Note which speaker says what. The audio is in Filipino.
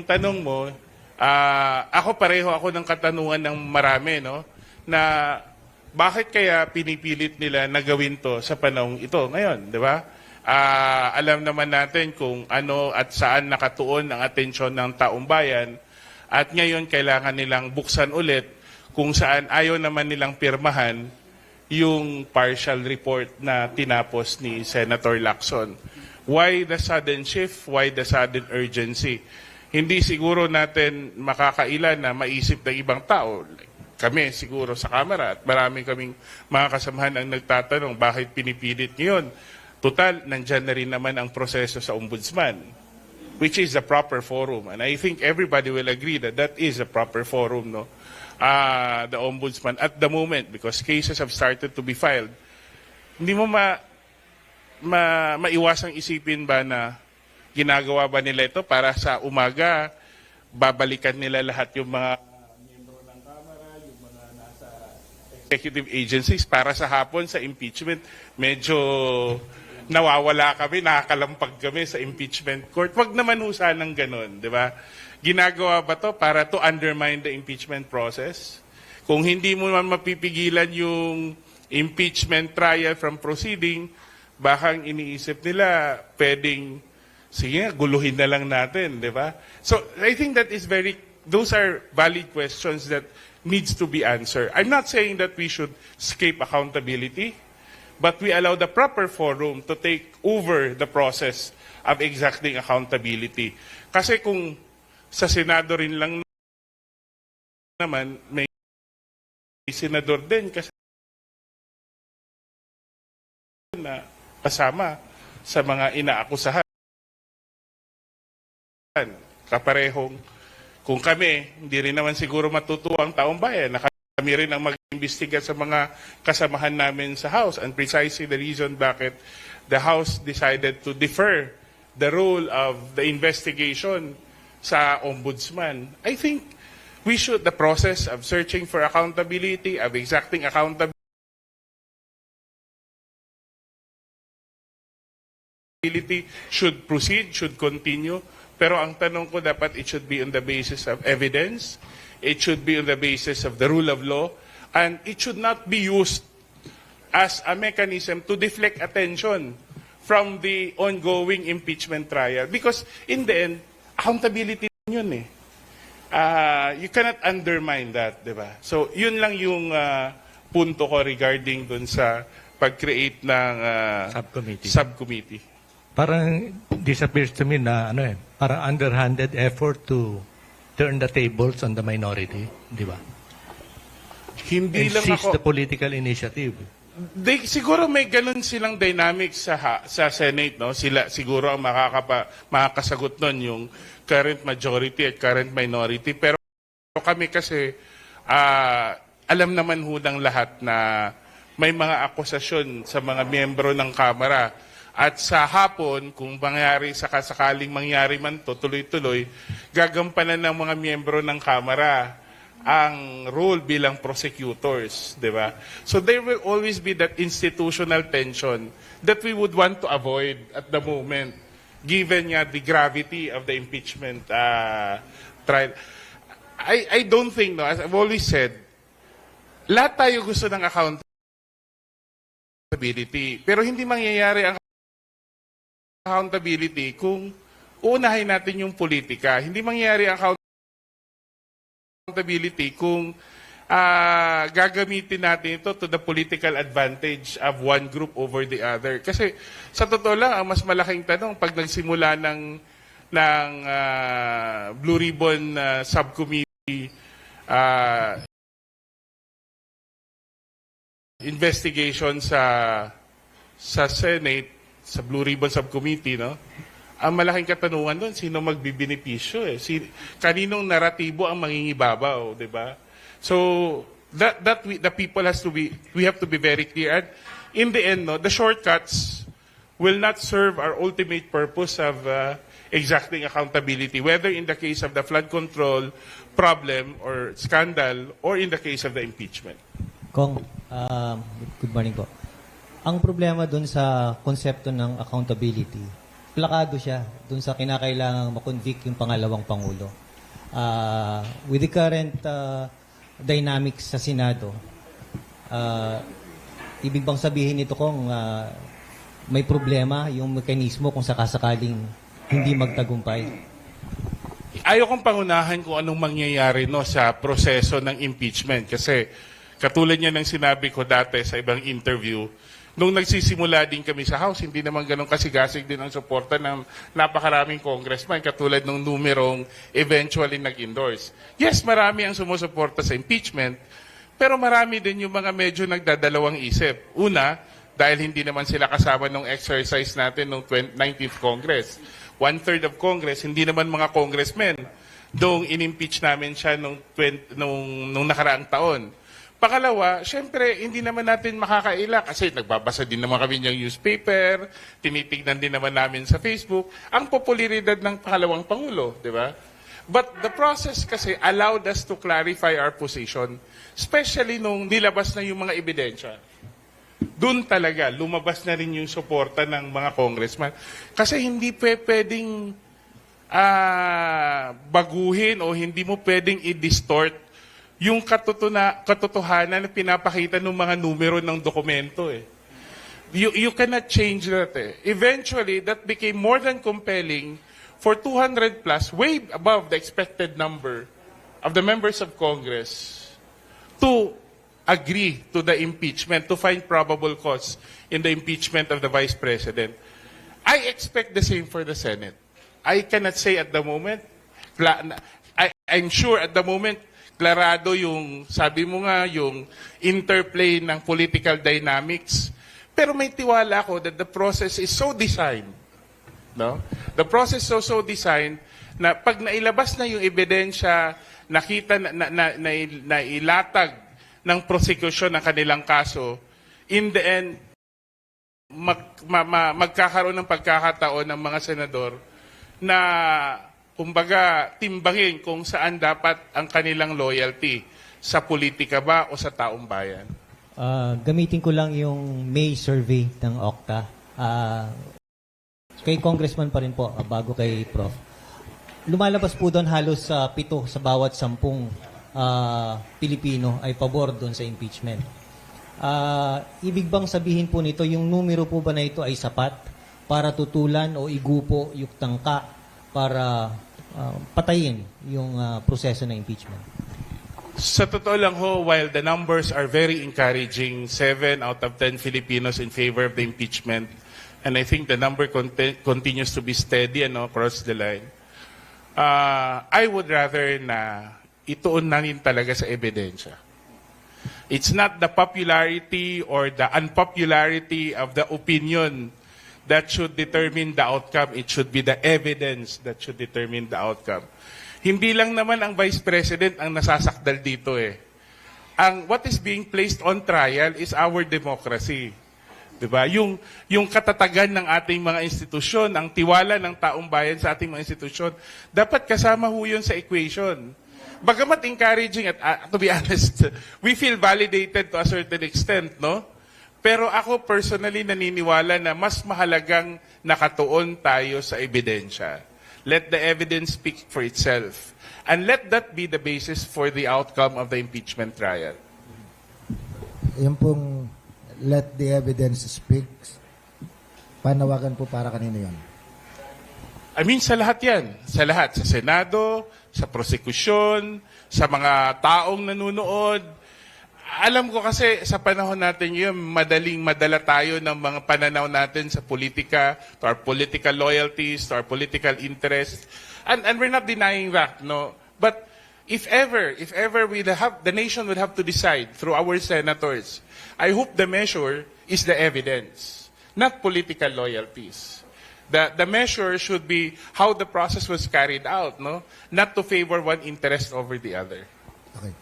Speaker 1: tanong mo, ako pareho ako ng katanungan ng marami, no? Na bakit kaya pinipilit nila na gawin to sa panahong ito ngayon, di ba? Alam naman natin kung ano at saan nakatuon ang atensyon ng taong bayan at ngayon kailangan nilang buksan ulit kung saan ayaw naman nilang pirmahan yung partial report na tinapos ni Senator Lacson. Why the sudden shift? Why the sudden urgency? Hindi siguro natin makakailan na maisip ng ibang tao. Kami siguro sa Kamara at marami kaming mga kasamahan ang nagtatanong bakit pinipilit ngayon. Total, nandyan na rin naman ang proseso sa Ombudsman, which is the proper forum. And I think everybody will agree that that is a proper forum, no? The Ombudsman at the moment, because cases have started to be filed, hindi mo maiwasang isipin ba na ginagawa ba nila ito para sa umaga, babalikan nila lahat yung mga miyembro ng Kamara, yung mga nasa executive agencies para sa hapon sa impeachment. Medyo nawawala kami, nakakalampag kami sa impeachment court. Wag naman sanang ganun, di ba? Ginagawa ba to para to undermine the impeachment process? Kung hindi mo man mapipigilan yung impeachment trial from proceeding, baka iniisip nila pwedeng sige, guluhin na lang natin, di ba? So, I think that is those are valid questions that needs to be answered. I'm not saying that we should escape accountability, but we allow the proper forum to take over the process of exacting accountability. Kasi kung sa Senado rin lang naman, may senador din kasi na kasama sa mga inaakusahan. Kaparehong kung kami, hindi rin naman siguro matutuwa ang taong bayan na kami rin ang mag-imbestiga sa mga kasamahan namin sa House, and precisely the reason bakit the House decided to defer the role of the investigation sa Ombudsman. I think we should, the process of searching for accountability, of exacting accountability, should proceed, should continue. Pero ang tanong ko, dapat it should be on the basis of evidence, it should be on the basis of the rule of law, and it should not be used as a mechanism to deflect attention from the ongoing impeachment trial. Because in the end, accountability yun eh. You cannot undermine that, di ba? So, yun lang yung punto ko regarding dun sa pag-create ng subcommittee.
Speaker 2: Parang this appears to me na parang underhanded effort to turn the tables on the minority, di ba?
Speaker 1: Hindi
Speaker 2: and
Speaker 1: lang
Speaker 2: seize
Speaker 1: ako
Speaker 2: the political initiative.
Speaker 1: Siguro may ganun silang dynamics sa Senate, no? Sila siguro ang makakasagot nun, yung current majority at current minority. Pero kami kasi alam naman ho ng lahat na may mga akusasyon sa mga miyembro ng Kamara. At sa hapon, kung mangyari, sakaling mangyari man to, tuloy-tuloy, gagampanan ng mga miyembro ng Kamara ang role bilang prosecutors, di ba? So there will always be that institutional tension that we would want to avoid at the moment, given the gravity of the impeachment trial. I don't think, no, as I've always said, lahat tayo gusto ng accountability, pero hindi mangyayari ang accountability kung uunahin natin yung politika. Hindi mangyayari ang accountability kung gagamitin natin ito to the political advantage of one group over the other. Kasi sa totoo lang, ang mas malaking tanong pag nagsimula ng Blue Ribbon Subcommittee investigation sa Senate, sa Blue Ribbon Subcommittee, no? Ang malaking katanungan doon, sino magbibenepisyo eh? Kaninong naratibo ang mangingibabaw, di ba? So, the people we have to be very clear. And in the end, no, the shortcuts will not serve our ultimate purpose of exacting accountability, whether in the case of the flood control problem or scandal, or in the case of the impeachment.
Speaker 3: Kong, good morning po. Ang problema dun sa konsepto ng accountability, plakado siya dun sa kinakailangang makonvict yung pangalawang Pangulo. With the current dynamics sa Senado, ibig bang sabihin nito kung may problema yung mekanismo kung sakasakaling hindi magtagumpay?
Speaker 1: Ayaw kong pangunahan kung anong mangyayari no sa proseso ng impeachment kasi katulad niya ng sinabi ko dati sa ibang interview, nung nagsisimula din kami sa House, hindi naman ganun kasigasig din ang suporta ng napakaraming congressman katulad ng numerong eventually nag-endorse. Yes, marami ang sumusuporta sa impeachment, pero marami din yung mga medyo nagdadalawang isip. Una, dahil hindi naman sila kasama nung exercise natin nung 19th Congress. 1/3 of Congress, hindi naman mga congressmen nung in-impeach namin siya nung nakaraang taon. Pangalawa, syempre, hindi naman natin makakaila kasi nagbabasa din naman kami ng newspaper, tinitignan din naman namin sa Facebook, ang popularidad ng pangalawang Pangulo, di ba? But the process kasi allowed us to clarify our position, especially nung nilabas na yung mga ebidensya. Doon talaga, lumabas na rin yung suporta ng mga congressman. Kasi hindi pwedeng baguhin o hindi mo pwedeng i-distort yung katotohanan na pinapakita ng mga numero ng dokumento. You cannot change that. Eventually, that became more than compelling for 200 plus, way above the expected number of the members of Congress to agree to the impeachment, to find probable cause in the impeachment of the Vice President. I expect the same for the Senate. I cannot say at the moment. I'm sure at the moment, klarado yung, sabi mo nga, yung interplay ng political dynamics. Pero may tiwala ako that the process is so designed. No? The process is so designed na pag nailabas na yung ebidensya, nakita na ilatag ng prosecution ng kanilang kaso, in the end, magkakaroon ng pagkakataon ng mga senador na, kumbaga, timbangin kung saan dapat ang kanilang loyalty, sa politika ba o sa taong bayan.
Speaker 3: Gamitin ko lang yung May survey ng Okta. Kay Congressman pa rin po, bago kay Prof. Lumalabas po doon halos 7 sa bawat 10 Pilipino ay pabor doon sa impeachment. Ibig bang sabihin po nito, yung numero po ba na ito ay sapat para tutulan o igupo yung tangka para patayin yung proseso ng impeachment?
Speaker 1: Sa totoo lang ho, while the numbers are very encouraging, 7 out of 10 Filipinos in favor of the impeachment, and I think the number continues to be steady across the line, I would rather na ituon namin talaga sa ebidensya. It's not the popularity or the unpopularity of the opinion that should determine the outcome. It should be the evidence that should determine the outcome. Hindi lang naman ang Vice President ang nasasakdal dito . What is being placed on trial is our democracy. Diba? Yung katatagan ng ating mga institusyon, ang tiwala ng taong bayan sa ating mga institusyon, dapat kasama ho yun sa equation. Bagamat encouraging at to be honest, we feel validated to a certain extent, no? Pero ako personally naniniwala na mas mahalagang nakatuon tayo sa ebidensya. Let the evidence speak for itself. And let that be the basis for the outcome of the impeachment trial.
Speaker 4: Yung pong let the evidence speak, panawagan po para kanino yan?
Speaker 1: I mean, sa lahat yan. Sa lahat. Sa Senado, sa prosekusyon, sa mga taong nanunood. Alam ko kasi sa panahon natin yun, madala tayo ng mga pananaw natin sa politika, to our political loyalties, to our political interests. And we're not denying that, no? But if ever the nation would have to decide through our senators, I hope the measure is the evidence, not political loyalties. The measure should be how the process was carried out, no? Not to favor one interest over the other.
Speaker 4: Okay.